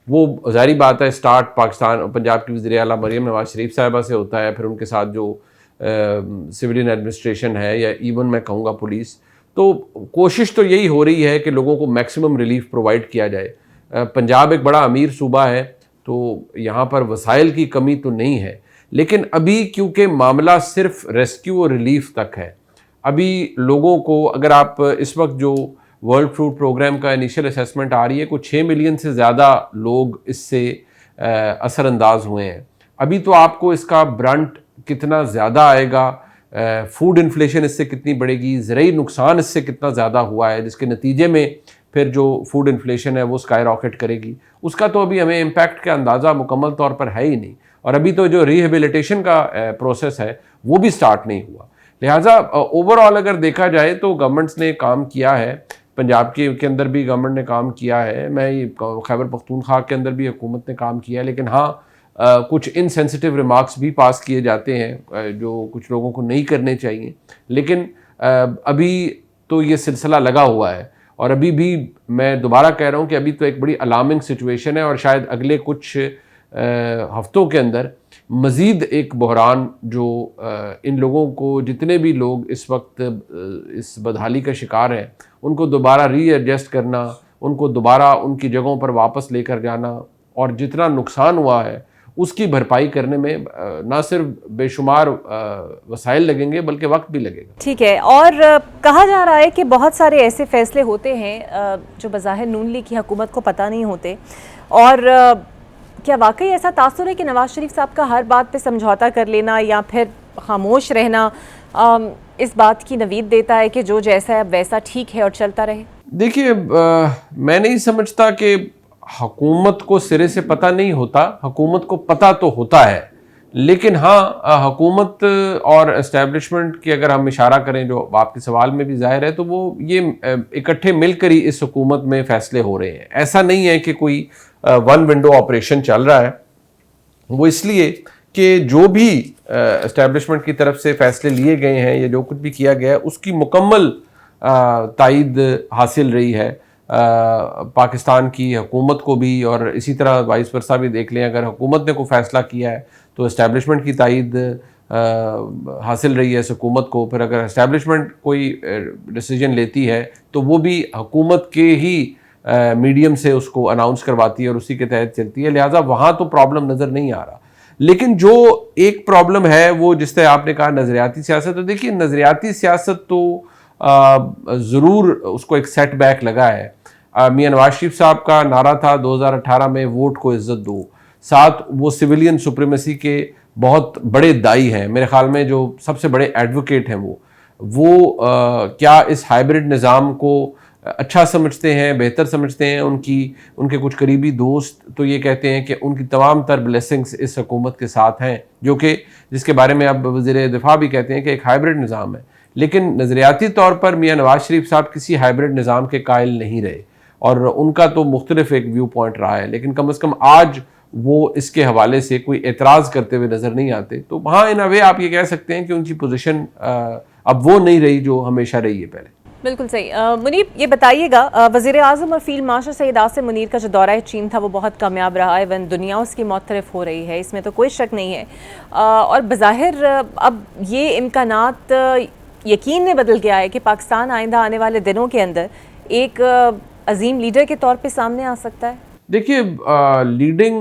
वो ज़ाहिर बात है स्टार्ट पाकिस्तान और पंजाब की वज़ीर आला मरीम नवाज शरीफ साहिबा से होता है, फिर उनके साथ जो सिविलियन एडमिनिस्ट्रेशन है या इवन मैं कहूँगा पुलिस, तो कोशिश तो यही हो रही है कि लोगों को मैक्सिमम रिलीफ प्रोवाइड किया जाए। पंजाब एक बड़ा अमीर सूबा है, तो यहाँ पर वसाइल की कमी तो नहीं है, लेकिन अभी क्योंकि मामला सिर्फ रेस्क्यू और रिलीफ तक है, अभी लोगों को, अगर आप इस वक्त जो वर्ल्ड फूड प्रोग्राम का इनिशियल असेसमेंट आ रही है, कुछ 6 मिलियन से ज़्यादा लोग इससे असरअंदाज हुए हैं। अभी तो आपको इसका ब्रंट कितना ज़्यादा आएगा, फूड इन्फ्लेशन इससे कितनी बढ़ेगी, ज़रूरी नुकसान इससे कितना ज़्यादा हुआ है, जिसके नतीजे में फिर जो फूड इन्फ्लेशन है वो स्काई रॉकेट करेगी, उसका तो अभी हमें इम्पैक्ट का अंदाज़ा मुकम्मल तौर पर है ही नहीं। और अभी तो जो रिहेबिलिटेशन का प्रोसेस है वो भी स्टार्ट नहीं हुआ। लिहाजा ओवरऑल अगर देखा जाए तो गवर्नमेंट्स ने काम किया है, पंजाब के अंदर भी गवर्नमेंट ने काम किया है, मैं खैबर पख्तूनख्वा के अंदर भी हुकूमत ने काम किया है, लेकिन हाँ कुछ इनसेंसिटिव रिमार्क्स भी पास किए जाते हैं जो कुछ लोगों को नहीं करने चाहिए। लेकिन अभी तो ये सिलसिला लगा हुआ है, और अभी भी मैं दोबारा कह रहा हूँ कि अभी तो एक बड़ी अलार्मिंग सिचुएशन है, और शायद अगले कुछ हफ्तों के अंदर मज़ीद एक बहरान जो इन लोगों को, जितने भी लोग इस वक्त इस बदहाली का शिकार हैं, उनको दोबारा रीएडजस्ट करना, उनको दोबारा उनकी जगहों पर वापस लेकर जाना, और जितना नुकसान हुआ है उसकी भरपाई करने में ना सिर्फ बेशुमार वसाइल लगेंगे बल्कि वक्त भी लगेगा। ठीक है। और कहा जा रहा है कि बहुत सारे ऐसे फैसले होते हैं जो बज़ाहिर नून लीग की हुकूमत को पता नहीं होते, और क्या वाकई ऐसा तासुर है कि नवाज शरीफ साहब का हर बात पे समझौता कर लेना या फिर खामोश रहना इस बात की नवीद देता है कि जो जैसा है वैसा ठीक है और चलता रहे? देखिए, मैं नहीं समझता कि हुकूमत को सिरे से पता नहीं होता, हुकूमत को पता तो होता है, लेकिन हाँ हुकूमत और एस्टेब्लिशमेंट की अगर हम इशारा करें, जो आपके सवाल में भी जाहिर है, तो वो ये इकट्ठे मिलकर ही इस हुकूमत में फैसले हो रहे हैं। ऐसा नहीं है कि कोई वन विंडो ऑपरेशन चल रहा है। वो इसलिए कि जो भी एस्टेब्लिशमेंट की तरफ से फैसले लिए गए हैं या जो कुछ भी किया गया है उसकी मुकम्मल तायद हासिल रही है पाकिस्तान की हुकूमत को भी, और इसी तरह वाइस वर्सा भी देख लें, अगर हुकूमत ने कोई फ़ैसला किया है तो इस्टेब्लिशमेंट की तायद हासिल रही है इस हुकूमत को। फिर अगर इस्टेब्लिशमेंट कोई डिसीजन लेती है तो वो भी हुकूमत के ही मीडियम से उसको अनाउंस करवाती है और उसी के तहत चलती है। लिहाजा वहाँ तो प्रॉब्लम नज़र नहीं आ रहा। लेकिन जो एक प्रॉब्लम है वो जिस तरह आपने कहा नज़रियाती सियासत, तो देखिए नज़रियाती सियासत तो ज़रूर उसको एक सेटबैक लगा है। मियां नवाज शरीफ साहब का नारा था 2018 में, वोट को इज्जत दो। साथ वो सिविलियन सुप्रीमेसी के बहुत बड़े दाई हैं, मेरे ख्याल में जो सबसे बड़े एडवोकेट हैं वो क्या इस हाइब्रिड निज़ाम को अच्छा समझते हैं, बेहतर समझते हैं। उनके कुछ करीबी दोस्त तो ये कहते हैं कि उनकी तमाम तर ब्लेसिंग्स इस हुकूमत के साथ हैं, जो कि जिसके बारे में अब वज़ीर दिफा भी कहते हैं कि एक हाइब्रिड निज़ाम है। लेकिन नज़रियाती तौर पर मियां नवाज शरीफ साहब किसी हाइब्रिड निज़ाम के कायल नहीं रहे और उनका तो मुख्तलिफ एक व्यू पॉइंट रहा है, लेकिन कम अज़ कम आज वो इसके हवाले से कोई एतराज़ करते हुए नज़र नहीं आते। तो वहाँ इन अ वे आप ये कह सकते हैं कि उनकी पोजीशन अब वो नहीं रही जो हमेशा रही है पहले। बिल्कुल सही। मुनीर, ये बताइएगा, वज़ीर आज़म और फील्ड मार्शल सईद आसिम मुनीर का जो दौरा चीन था वो बहुत कामयाब रहा है। इवन दुनिया उसकी मुतरफ हो रही है, इसमें तो कोई शक नहीं है। और बज़ाहिर अब ये इम्कानात यकीन में बदल गया है कि पाकिस्तान आइंदा आने वाले दिनों के अंदर एक अजीम लीडर के तौर पे सामने आ सकता है। देखिए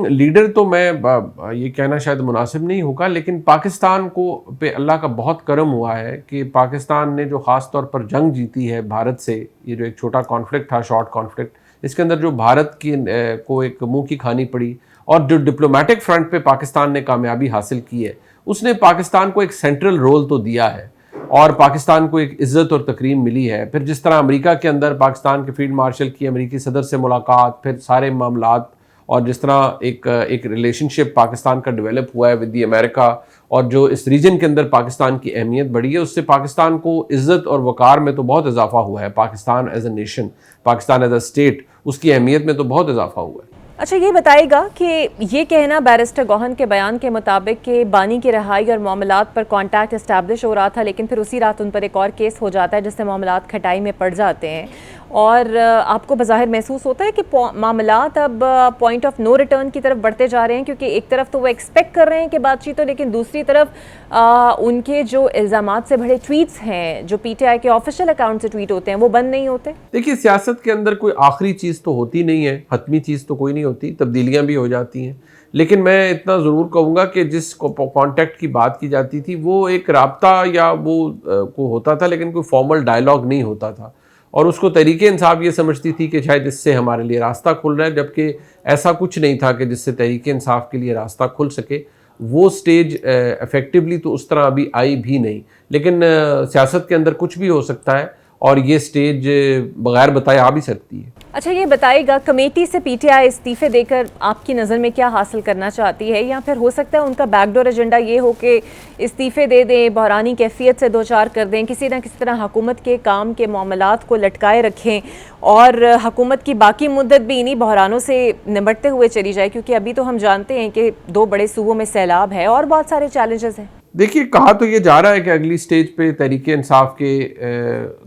लीडर तो मैं ये कहना शायद मुनासिब नहीं होगा, लेकिन पाकिस्तान को पे अल्लाह का बहुत करम हुआ है कि पाकिस्तान ने जो ख़ास तौर पर जंग जीती है भारत से, ये जो एक छोटा कॉन्फ्लिक्ट था, शॉर्ट कॉन्फ्लिक्ट, इसके अंदर जो भारत की को एक मुंह की खानी पड़ी और जो डिप्लोमेटिक फ्रंट पे पाकिस्तान ने कामयाबी हासिल की है, उसने पाकिस्तान को एक सेंट्रल रोल तो दिया है और पाकिस्तान को एक इज़्ज़त और तकरीम मिली है। फिर जिस तरह अमेरिका के अंदर पाकिस्तान के फील्ड मार्शल की अमेरिकी सदर से मुलाकात, फिर सारे मामलात, और जिस तरह एक रिलेशनशिप पाकिस्तान का डेवलप हुआ है विद दी अमेरिका, और जो इस रीजन के अंदर पाकिस्तान की अहमियत बढ़ी है, उससे पाकिस्तान को इज़्ज़त और वक़ार में तो बहुत इजाफा हुआ है। Pakistan as a nation, Pakistan as a state, उसकी अहमियत में तो बहुत इजाफा हुआ है। अच्छा, ये बताइएगा कि ये कहना बैरिस्टर गौहन के बयान के मुताबिक कि बानी की रहाई और मामलात पर कॉन्टैक्ट इस्टेब्लिश हो रहा था, लेकिन फिर उसी रात उन पर एक और केस हो जाता है जिससे मामलात खटाई में पड़ जाते हैं, और आपको बज़ाहिर महसूस होता है कि मामलात अब पॉइंट ऑफ नो रिटर्न की तरफ बढ़ते जा रहे हैं, क्योंकि एक तरफ तो वो एक्सपेक्ट कर रहे हैं कि बातचीत हो, लेकिन दूसरी तरफ उनके जो इल्ज़ामात से भरे ट्वीट्स हैं जो PTI के ऑफिशियल अकाउंट से ट्वीट होते हैं वो बंद नहीं होते। देखिए सियासत के अंदर कोई आखिरी चीज़ तो होती नहीं है, हतमी चीज़ तो कोई नहीं होती, तब्दीलियाँ भी हो जाती हैं। लेकिन मैं इतना ज़रूर कहूँगा कि जिस कॉन्टैक्ट की बात की जाती थी वो एक राब्ता या वो को होता था, लेकिन कोई फॉर्मल डायलॉग नहीं होता था, और उसको तरीके इंसाफ ये समझती थी कि शायद इससे हमारे लिए रास्ता खुल रहा है, जबकि ऐसा कुछ नहीं था कि जिससे तरीके इंसाफ के लिए रास्ता खुल सके। वो स्टेज इफेक्टिवली तो उस तरह अभी आई भी नहीं, लेकिन सियासत के अंदर कुछ भी हो सकता है और ये स्टेज बगैर बताए आ भी सकती है। अच्छा, ये बताइएगा, कमेटी से PTI इस्तीफे देकर आपकी नज़र में क्या हासिल करना चाहती है, या फिर हो सकता है उनका बैकडोर एजेंडा ये हो कि इस्तीफे दे दें, बहरानी कैफियत से दो चार कर दें, किसी ना किसी तरह हुकूमत के काम के मामलात को लटकाए रखें और हुकूमत की बाकी मुद्दत भी इन्हीं बहरानों से निपटते हुए चली जाए, क्योंकि अभी तो हम जानते हैं कि 2 बड़े सूबों में सैलाब है और बहुत सारे चैलेंजेस हैं। देखिए कहा तो ये जा रहा है कि अगली स्टेज पे तहरीक इंसाफ के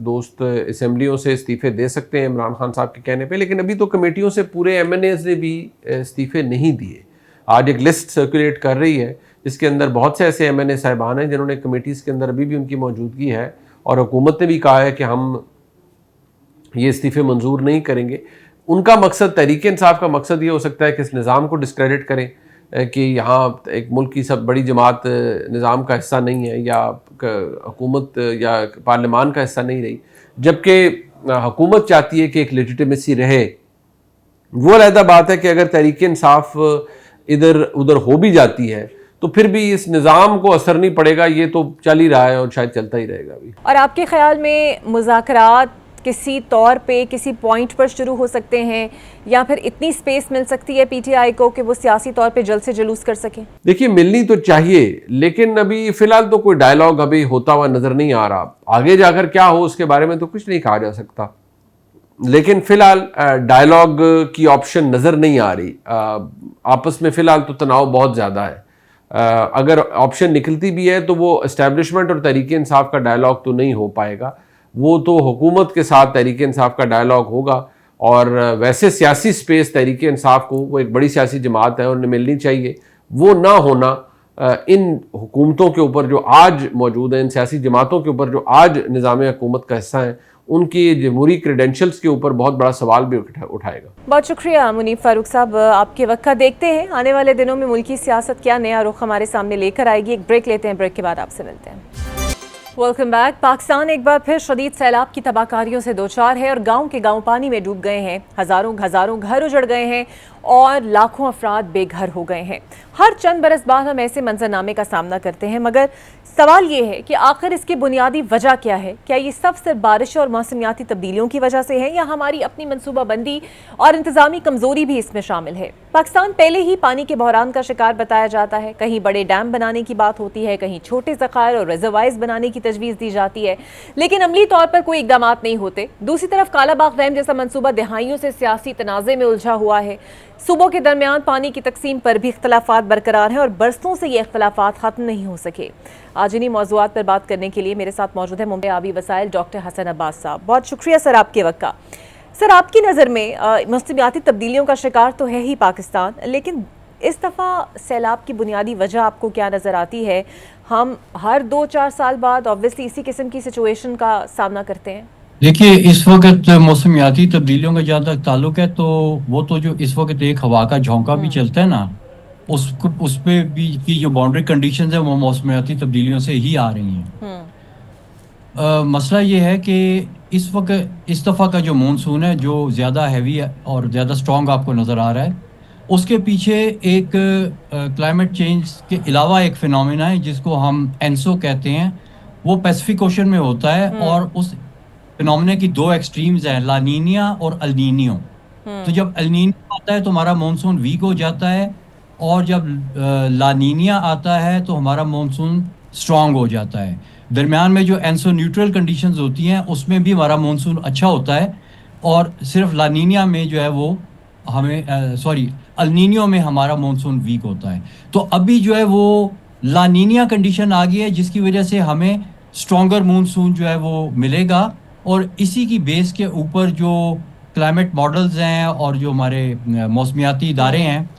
दोस्त असम्बलियों से इस्तीफ़े दे सकते हैं इमरान खान साहब के कहने पे, लेकिन अभी तो कमेटियों से पूरे MNAs ने भी इस्तीफ़े नहीं दिए। आज एक लिस्ट सर्कुलेट कर रही है जिसके अंदर बहुत से ऐसे MNA साहिबान हैं जिन्होंने कमेटीज़ के अंदर अभी भी उनकी मौजूदगी है, और हुकूमत ने भी कहा है कि हम ये इस्तीफ़े मंजूर नहीं करेंगे। उनका मकसद, तहरीक इंसाफ का मकसद ये हो सकता है कि इस निज़ाम को डिस्क्रेडिट करें कि यहाँ एक मुल्क की सब बड़ी जमात निज़ाम का हिस्सा नहीं है या हुकूमत या पार्लियामान का हिस्सा नहीं रही, जबकि हुकूमत चाहती है कि एक लेजिटिमेसी रहे। वो अलहदा बात है कि अगर तहरीक इंसाफ इधर उधर हो भी जाती है तो फिर भी इस निज़ाम को असर नहीं पड़ेगा, ये तो चल ही रहा है और शायद चलता ही रहेगा भी। और आपके ख्याल में मुज़ाकरात किसी तौर पे किसी पॉइंट पर शुरू हो सकते हैं, या फिर इतनी स्पेस मिल सकती है पीटीआई को कि वो सियासी तौर पे जल्द से जुलूस कर सकें? देखिए, मिलनी तो चाहिए, लेकिन अभी फिलहाल तो कोई डायलॉग अभी होता हुआ नजर नहीं आ रहा। आगे जाकर क्या हो उसके बारे में तो कुछ नहीं कहा जा सकता, लेकिन फिलहाल डायलॉग की ऑप्शन नजर नहीं आ रही। आपस में फिलहाल तो तनाव बहुत ज्यादा है। अगर ऑप्शन निकलती भी है तो वो एस्टेब्लिशमेंट और तहरीक इंसाफ का डायलॉग तो नहीं हो पाएगा, वो तो हुकूमत के साथ तहरीक इंसाफ का डायलॉग होगा। और वैसे सियासी स्पेस तहरीक इंसाफ को, वो एक बड़ी सियासी जमात है, उन्हें मिलनी चाहिए। वो ना होना इन हुकूमतों के ऊपर जो आज मौजूद हैं, इन सियासी जमातों के ऊपर जो आज निज़ाम हुकूमत का हिस्सा हैं, उनकी जमहूरी क्रेडेंशियल्स के ऊपर बहुत बड़ा सवाल भी उठाएगा। बहुत शुक्रिया मुनीफ फारूक साहब, आपके वक्त का। देखते हैं आने वाले दिनों में मुल्की सियासत क्या नया रुख हमारे सामने लेकर आएगी। एक ब्रेक लेते हैं, ब्रेक के बाद आपसे मिलते हैं। Welcome back. पाकिस्तान एक बार फिर शदीद सैलाब की तबाहकारियों से दो चार है और गांव के गांव पानी में डूब गए हैं। हजारों घर उजड़ गए हैं और लाखों अफराद बेघर हो गए हैं। हर चंद बरस बाद हम ऐसे मंजरनामे का सामना करते हैं, मगर सवाल ये है कि आखिर इसकी बुनियादी वजह क्या है? क्या ये सब सिर्फ बारिश और मौसमियाती तब्दीलियों की वजह से है, या हमारी अपनी मनसूबाबंदी और इंतजामी कमजोरी भी इसमें शामिल है? पाकिस्तान पहले ही पानी के बहरान का शिकार बताया जाता है। कहीं बड़े डैम बनाने की बात होती है, कहीं छोटे ज़खायर और रिजर्वायर्स बनाने की तजवीज़ दी जाती है, लेकिन अमली तौर पर कोई इकदाम नहीं होते। दूसरी तरफ कालाबाग डैम जैसा मनसूबा दहाइयों से सियासी तनाज़े में उलझा हुआ है। सूबों के दरमियान पानी की तकसीम पर भी इख्तलाफात बरकरार हैं और बरसों से ये इख्तलाफात खत्म नहीं हो सके। आज इन्हीं मौज़ूआत पर बात करने के लिए मेरे साथ मौजूद है मुंबई आबी वसाइल डॉक्टर हसन अब्बास साहब। बहुत शुक्रिया सर आपके वक्त का। सर, आपकी नज़र में मौसमियाती तब्दीलियों का शिकार तो है ही पाकिस्तान, लेकिन इस दफ़ा सैलाब की बुनियादी वजह आपको क्या नज़र आती है? हम हर 2-4 साल बाद ऑब्वियसली इसी किस्म की सिचुएशन का सामना करते हैं। देखिए, इस वक्त मौसमियाती तब्दीलियों का जहाँ तक ताल्लुक है, तो वो तो जो इस वक्त एक हवा का झोंका भी चलता है ना, उस पे भी की जो बाउंड्री कंडीशंस है वो मौसमियाती तब्दीलियों से ही आ रही हैं। मसला ये है कि इस वक्त इस दफ़ा का जो मानसून है, जो ज़्यादा हैवी है और ज़्यादा स्ट्रॉन्ग आपको नज़र आ रहा है, उसके पीछे एक क्लाइमेट चेंज के अलावा एक फिनोमेना है जिसको हम एनसो कहते हैं। वो पैसिफिक ओशन में होता है और उस फिनोमेना की दो एक्सट्रीम्स हैं, लानीनिया और अल्नीनियो। तो जब अल्नीनियो आता है तो हमारा मानसून वीक हो जाता है, और जब लानीनिया आता है तो हमारा मानसून स्ट्रांग हो जाता है। दरमियान में जो एनसो न्यूट्रल कंडीशंस होती हैं उसमें भी हमारा मानसून अच्छा होता है, और सिर्फ लानीनिया में जो है वो हमें अल्नीनियो में हमारा मानसून वीक होता है। तो अभी जो है वो लानीनिया कंडीशन आ गई है, जिसकी वजह से हमें स्ट्रॉन्गर मानसून जो है वो मिलेगा। और इसी की बेस के ऊपर जो क्लाइमेट मॉडल्स हैं और जो हमारे मौसमियाती इदारे हैं,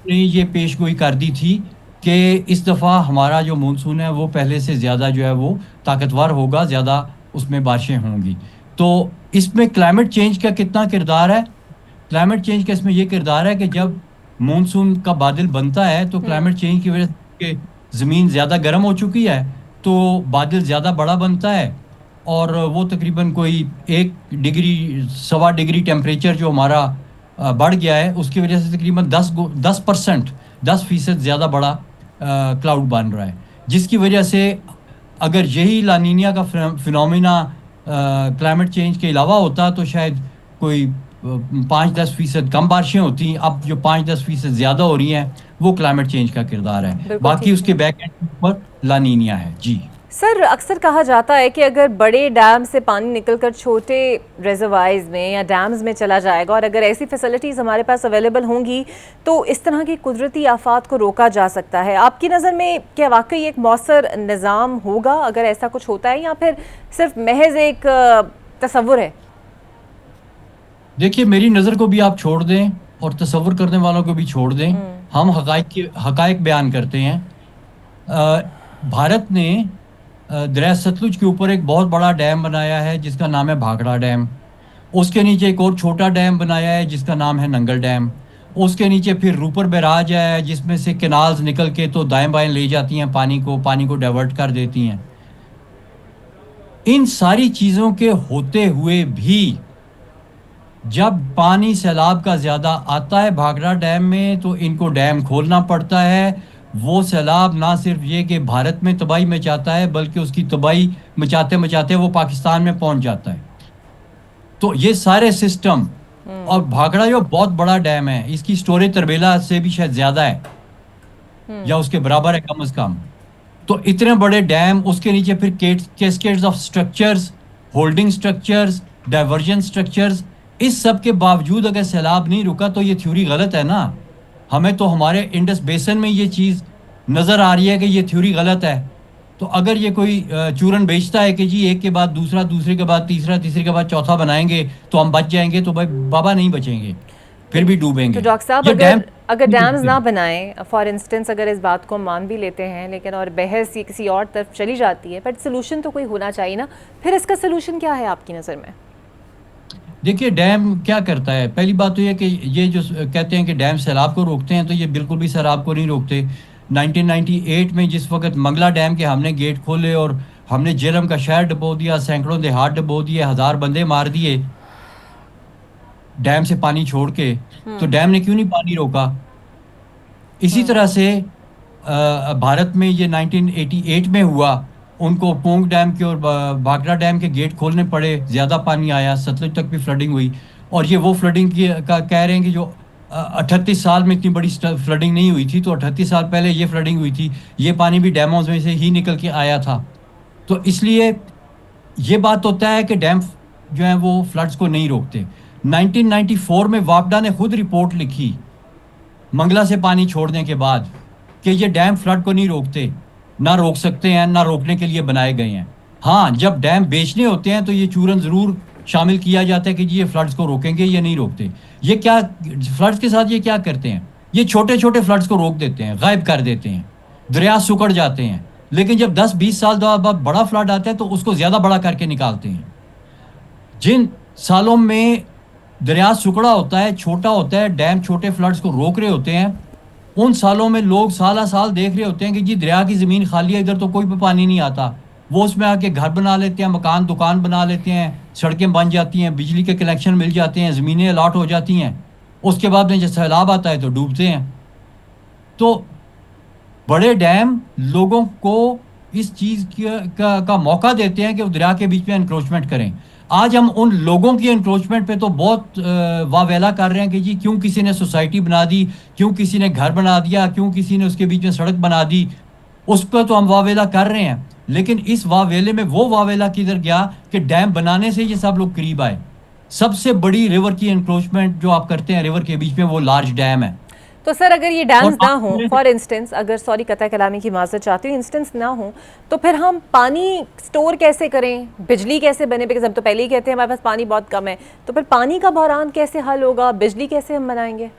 ने ये पेशगोई कर दी थी कि इस दफ़ा हमारा जो मानसून है वो पहले से ज़्यादा जो है वो ताकतवर होगा, ज़्यादा उसमें बारिशें होंगी। तो इसमें क्लाइमेट चेंज का कितना किरदार है? क्लाइमेट चेंज का इसमें ये किरदार है कि जब मानसून का बादल बनता है तो क्लाइमेट चेंज की वजह से ज़मीन ज़्यादा गर्म हो चुकी है, तो बादल ज़्यादा बड़ा बनता है, और वो तकरीबन कोई 1 डिग्री 1.25 डिग्री टेम्परेचर जो हमारा बढ़ गया है, उसकी वजह से तकरीबन 10% ज़्यादा बड़ा क्लाउड बन रहा है, जिसकी वजह से अगर यही लानीनिया का फिनोमेना क्लाइमेट चेंज के अलावा होता तो शायद कोई 5-10% कम बारिशें होती। अब जो 5-10% ज़्यादा हो रही हैं वो क्लाइमेट चेंज का किरदार है, बाकी उसके बैक एंड पर लानीनिया है। जी सर, अक्सर कहा जाता है कि अगर बड़े डैम से पानी निकलकर छोटे रिजर्वायर्स में या डैम्स में चला जाएगा, और अगर ऐसी फैसिलिटीज़ हमारे पास अवेलेबल होंगी तो इस तरह की कुदरती आफात को रोका जा सकता है। आपकी नज़र में क्या वाकई एक मौसर निज़ाम होगा अगर ऐसा कुछ होता है, या फिर सिर्फ महज एक तसव्वुर है? देखिए, मेरी नज़र को भी आप छोड़ दें और तसव्वुर करने वालों को भी छोड़ दें। हम हकायक बयान करते हैं। भारत ने दरिया सतलुज के ऊपर एक बहुत बड़ा डैम बनाया है जिसका नाम है भाखड़ा डैम। उसके नीचे एक और छोटा डैम बनाया है जिसका नाम है नंगल डैम। उसके नीचे फिर रूपर बैराज है जिसमें से कैनाल्स निकल के तो दाएं बाएं ले जाती हैं, पानी को डाइवर्ट कर देती हैं। इन सारी चीज़ों के होते हुए भी जब पानी सैलाब का ज़्यादा आता है भाखड़ा डैम में, तो इनको डैम खोलना पड़ता है। वो सैलाब ना सिर्फ ये कि भारत में तबाही मचाता है, बल्कि उसकी तबाही मचाते मचाते वो पाकिस्तान में पहुंच जाता है। तो ये सारे सिस्टम, और भाखड़ा जो बहुत बड़ा डैम है, इसकी स्टोरेज तरबेला से भी शायद ज्यादा है या उसके बराबर है कम से कम। तो इतने बड़े डैम, उसके नीचे फिर cascades of structures, holding structures, diversion structures, इस सब के बावजूद अगर सैलाब नहीं रुका तो ये थ्योरी गलत है ना। हमें तो हमारे इंडस बेसन में ये चीज़ नज़र आ रही है कि ये थ्योरी गलत है। तो अगर ये कोई चूरन बेचता है कि जी एक के बाद दूसरा, दूसरे के बाद तीसरा, तीसरे के बाद चौथा बनाएंगे तो हम बच जाएंगे, तो भाई बाबा नहीं बचेंगे, फिर भी डूबेंगे। तो डॉक्टर साहब, ये अगर डैम्स ना बनाएं, फॉर इंस्टेंस अगर इस बात को मान भी लेते हैं, लेकिन और बहस ये किसी और तरफ चली जाती है, बट सोल्यूशन तो कोई होना चाहिए ना। फिर इसका सोल्यूशन क्या है आपकी नज़र में? देखिए, डैम क्या करता है, पहली बात तो ये कि ये जो कहते हैं कि डैम सैलाब को रोकते हैं, तो ये बिल्कुल भी सैलाब को नहीं रोकते। 1998 में जिस वक्त मंगला डैम के हमने गेट खोले और हमने जेलम का शहर डुबो दिया, सैकड़ों देहात डुबो दिए, 1000 बंदे मार दिए डैम से पानी छोड़ के, तो डैम ने क्यों नहीं पानी रोका? इसी तरह से भारत में ये 1988 में हुआ, उनको पोंग डैम के और भाखड़ा डैम के गेट खोलने पड़े, ज़्यादा पानी आया, सतलुज तक भी फ्लडिंग हुई। और ये वो फ्लडिंग की कह रहे हैं कि जो 38 साल में इतनी बड़ी फ्लडिंग नहीं हुई थी, तो 38 साल पहले ये फ्लडिंग हुई थी, ये पानी भी डैमों में से ही निकल के आया था। तो इसलिए ये बात होता है कि डैम जो है वो फ्लड्स को नहीं रोकते। 1994 में वापडा ने खुद रिपोर्ट लिखी मंगला से पानी छोड़ने के बाद कि ये डैम फ्लड को नहीं रोकते, ना रोक सकते हैं, ना रोकने के लिए बनाए गए हैं। हाँ, जब डैम बेचने होते हैं तो ये चूरन ज़रूर शामिल किया जाता है कि जी ये फ्लड्स को रोकेंगे, ये नहीं रोकते। ये क्या फ्लड्स के साथ ये क्या करते हैं, ये छोटे छोटे फ्लड्स को रोक देते हैं, गायब कर देते हैं, दरिया सुकड़ जाते हैं। लेकिन जब 10-20 साल बाद बड़ा फ्लड आता है तो उसको ज़्यादा बड़ा करके निकालते हैं। जिन सालों में दरिया सुकड़ा होता है, छोटा होता है, डैम छोटे फ्लड्स को रोक रहे होते हैं, उन सालों में लोग साल साल देख रहे होते हैं कि जी दरिया की ज़मीन खाली है, इधर तो कोई भी पानी नहीं आता। वो उसमें आके घर बना लेते हैं, मकान दुकान बना लेते हैं, सड़कें बन जाती हैं, बिजली के कनेक्शन मिल जाते हैं, ज़मीनें अलॉट हो जाती हैं। उसके बाद में जब सैलाब आता है तो डूबते हैं। तो बड़े डैम लोगों को इस चीज़ का मौका देते हैं कि वो दरिया के बीच में एनक्रोचमेंट करें। आज हम उन लोगों की एनक्रोचमेंट पे तो बहुत वावेला कर रहे हैं कि जी क्यों किसी ने सोसाइटी बना दी, क्यों किसी ने घर बना दिया, क्यों किसी ने उसके बीच में सड़क बना दी, उस पर तो हम वावेला कर रहे हैं। लेकिन इस वावेले में वो वावेला किधर गया कि डैम बनाने से ये सब लोग करीब आए। सबसे बड़ी रिवर की एनक्रोचमेंट जो आप करते हैं रिवर के बीच में, वो लार्ज डैम है। तो सर अगर ये डैम्स ना हो, फॉर इंस्टेंस, अगर सॉरी कतई कलामी की माजरत चाहती हूँ, इंस्टेंस ना हो, तो फिर हम पानी स्टोर कैसे करें, बिजली कैसे बने? बिकॉज हम तो पहले ही कहते हैं हमारे पास पानी बहुत कम है, तो फिर पानी का बहरान कैसे हल होगा, बिजली कैसे हम बनाएंगे?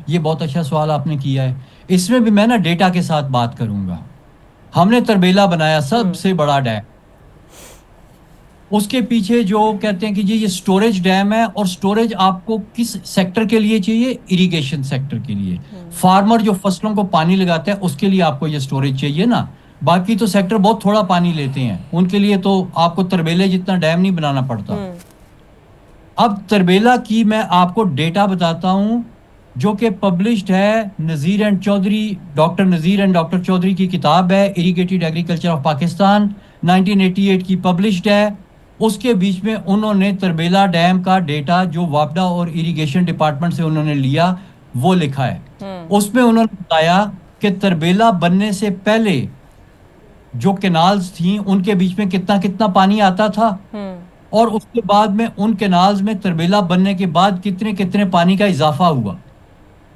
ये बहुत अच्छा सवाल आपने किया है। इसमें भी मैं ना डेटा के साथ बात करूंगा। हमने तरबेला बनाया, सबसे बड़ा डैम, उसके पीछे जो कहते हैं कि जी ये स्टोरेज डैम है, और स्टोरेज आपको किस सेक्टर के लिए चाहिए? इरिगेशन सेक्टर के लिए। फार्मर जो फसलों को पानी लगाता है उसके लिए आपको ये स्टोरेज चाहिए ना। बाकी तो सेक्टर बहुत थोड़ा पानी लेते हैं, उनके लिए तो आपको तरबेले जितना डैम नहीं बनाना पड़ता। अब तरबेला की मैं आपको डेटा बताता हूं जो कि पब्लिश्ड है, Nazir and Chaudhary, doctor Nazir and doctor Chaudhary की किताब है, इरिगेटेड एग्रीकल्चर ऑफ पाकिस्तान, 1988 की पब्लिश्ड है। उसके बीच में उन्होंने तरबेला डैम का डेटा जो वापडा और इरिगेशन डिपार्टमेंट से उन्होंने लिया वो लिखा है। उसमें उन्होंने बताया कि तरबेला बनने से पहले जो कैनाल्स थी उनके बीच में कितना कितना पानी आता था, और उसके बाद में उन कैनाल्स में तरबेला बनने के बाद कितने कितने पानी का इजाफा हुआ।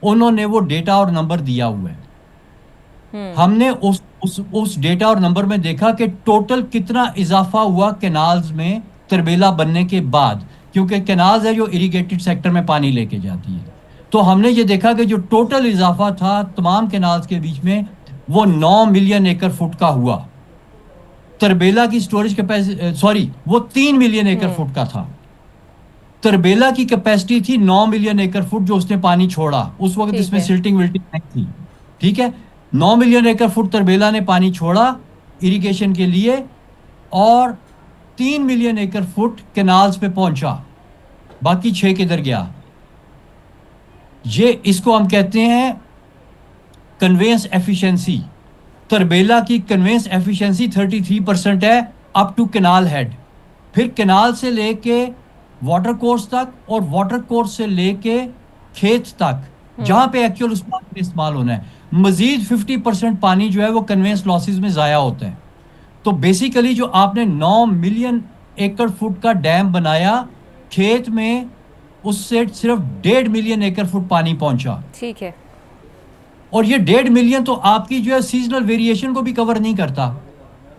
उन्होंने वो डेटा और नंबर दिया हुआ है। हमने उस डेटा और नंबर में देखा कि टोटल कितना इजाफा हुआ कैनाल्स में तरबेला बनने के बाद, क्योंकि कैनाल्स है जो इरिगेटेड सेक्टर में पानी लेके जाती है। तो हमने ये देखा कि जो टोटल इजाफा था तमाम कैनाल्स के बीच में वो 9 मिलियन एकड़ फुट का हुआ। तरबेला की स्टोरेज कैपेसिटी वो 3 मिलियन एकड़ फुट का था। तरबेला की कैपेसिटी थी 9 मिलियन एकड़ फुट जो उसने पानी छोड़ा। उस वक्त इसमें सिल्टिंग विल्टिंग नहीं थी, ठीक है। 9 मिलियन एकड़ फुट तरबेला ने पानी छोड़ा इरिगेशन के लिए, और 3 मिलियन एकड़ फुट कैनाल्स पे पहुंचा, बाकी 6 किधर गया? ये इसको हम कहते हैं कन्वेंस एफिशिएंसी। तरबेला की कन्वेंस एफिशिएंसी 33% है अप टू कैनाल हेड। फिर कैनाल से लेके वाटर कोर्स तक और वाटर कोर्स से लेके खेत तक जहां पे एक्चुअल उस पानी में इस्तेमाल होना है, मजीद 50% पानी जो है वो कन्वेंस लॉसेस में ज़ाया होता है। तो बेसिकली जो आपने 9 मिलियन एकड़ फुट का डैम बनाया खेत में, उससे सिर्फ 1.5 मिलियन एकड़ फुट पानी पहुंचा, ठीक है। और ये 1.5 मिलियन तो आपकी जो है सीजनल वेरिएशन को भी कवर नहीं करता।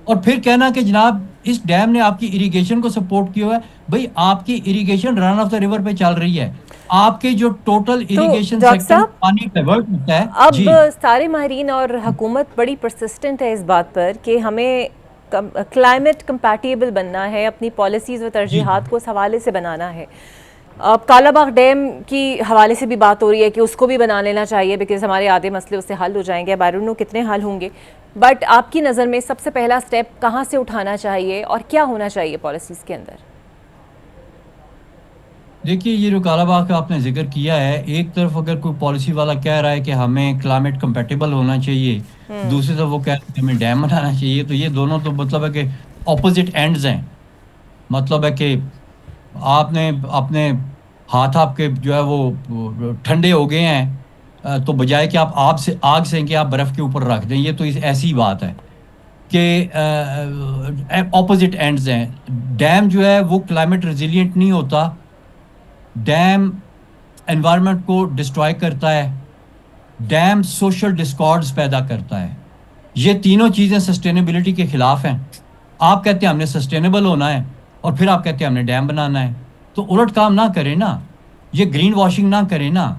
और फिर कहना कि जनाब इस डैम ने आपकी इरिगेशन को सपोर्ट किया है, भाई आपकी irrigation run of the river पे चल रही है, आपके जो टोटल इरिगेशन डॉक्टर सेक्टर साहब, पानी डाइवर्ट होता है अब जी। सारे माहिरीन और हुकूमत बड़ी परसिस्टेंट है इस बात पर कि हमें क्लाइमेट कंपैटिबल बनना है, अपनी पॉलिसीज़ व तरजीहात को इस हवाले से बनाना है। अब कालाबाग डैम की हवाले से भी बात हो रही है कि उसको भी बना लेना चाहिए, बिकॉज हमारे आधे मसले उससे हल हो जाएंगे। आई डोंट नो कितने हल होंगे, बट आपकी नज़र में सबसे पहला स्टेप कहाँ से उठाना चाहिए और क्या होना चाहिए पॉलिसीज़ के अंदर? देखिए, ये जो कालाबाग का आपने जिक्र किया है, एक तरफ अगर कोई पॉलिसी वाला कह रहा है कि हमें क्लाइमेट कंपेटेबल होना चाहिए, दूसरी तरफ वो कह रहा है कि हमें डैम बनाना चाहिए, तो ये दोनों तो मतलब है कि ऑपोजिट एंड्स हैं। मतलब है कि आपने अपने हाथ आपके जो है वो ठंडे हो गए हैं, तो बजाय कि आप आग सेंके आप बर्फ़ के ऊपर रख दें, ये तो ऐसी बात है कि ऑपोजिट एंड्स हैं। डैम जो है वो क्लाइमेट रेजिलिएंट नहीं होता, डैम एनवायरनमेंट को डिस्ट्रॉय करता है, डैम सोशल डिस्कॉर्ड्स पैदा करता है। ये तीनों चीज़ें सस्टेनेबिलिटी के खिलाफ हैं। आप कहते हैं हमने सस्टेनेबल होना है और फिर आप कहते हैं हमने डैम बनाना है, तो उलट काम ना करें ना, ये ग्रीन वॉशिंग ना करें ना,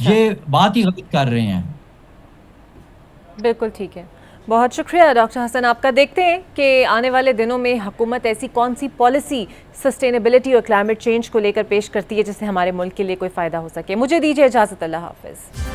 ये बात ही गलत कर रहे हैं। बिल्कुल ठीक है, बहुत शुक्रिया डॉक्टर हसन आपका। देखते हैं कि आने वाले दिनों में हुकूमत ऐसी कौन सी पॉलिसी सस्टेनेबिलिटी और क्लाइमेट चेंज को लेकर पेश करती है जिससे हमारे मुल्क के लिए कोई फ़ायदा हो सके। मुझे दीजिए इजाज़त, अल्लाह हाफ़िज़।